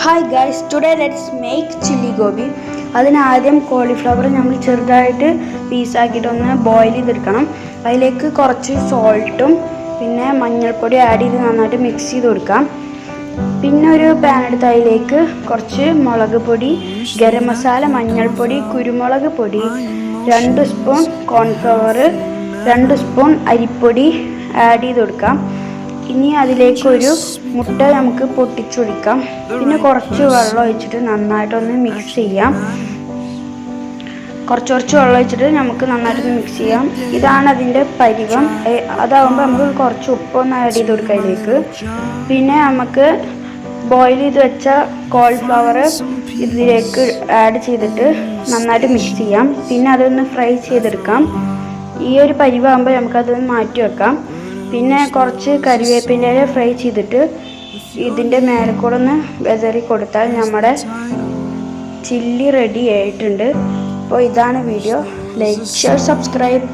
Hi guys, today let's make chili gobi. അതിനാദ്യം cauliflower നമ്മൾ ചെറുതായിട്ട് പീസാക്കിയിട്ടൊന്ന് ബോയിൽ ചെയ്തെടുക്കണം. അതിലേക്ക് കുറച്ച് സോൾട്ടും പിന്നെ മഞ്ഞൾപ്പൊടി ആഡ് ചെയ്ത് നന്നായിട്ട് മിക്സ് ചെയ്ത് കൊടുക്കാം. പിന്നെ ഒരു പാൻ എടുത്ത് അതിലേക്ക് കുറച്ച് മുളക് പൊടി, ഗരം മസാല, മഞ്ഞൾപ്പൊടി, കുരുമുളക് പൊടി, 2 സ്പൂൺ കോൺഫ്ലവർ, 2 സ്പൂൺ അരിപ്പൊടി ആഡ് ചെയ്ത് കൊടുക്കാം. ഇനി അതിലേക്ക് ഒരു മുട്ട നമുക്ക് പൊട്ടിച്ചൊഴിക്കാം. പിന്നെ കുറച്ച് വെള്ളം ഒഴിച്ചിട്ട് നന്നായിട്ടൊന്ന് മിക്സ് ചെയ്യാം. കുറച്ച് വെള്ളം ഒഴിച്ചിട്ട് നമുക്ക് നന്നായിട്ടൊന്ന് മിക്സ് ചെയ്യാം. ഇതാണ് അതിൻ്റെ പരിവം. അതാവുമ്പോൾ നമുക്ക് കുറച്ച് ഉപ്പൊന്ന് ആഡ് ചെയ്ത് കൊടുക്കാം അതിലേക്ക്. പിന്നെ നമുക്ക് ബോയിൽ ചെയ്ത് വെച്ച കോളിഫ്ലവർ ഇതിലേക്ക് ആഡ് ചെയ്തിട്ട് നന്നായിട്ട് മിക്സ് ചെയ്യാം. പിന്നെ അതൊന്ന് ഫ്രൈ ചെയ്തെടുക്കാം. ഈ ഒരു പരിവാകുമ്പോൾ നമുക്കതൊന്ന് മാറ്റി വെക്കാം. പിന്നെ കുറച്ച് കരിവേപ്പില ഫ്രൈ ചെയ്തിട്ട് ഇതിൻ്റെ മേലെ കൂടെ ഒന്ന് വെതറി കൊടുത്താൽ നമ്മുടെ ചില്ലി റെഡി ആയിട്ടുണ്ട്. അപ്പോൾ ഇതാണ് വീഡിയോ. Like, share, subscribe.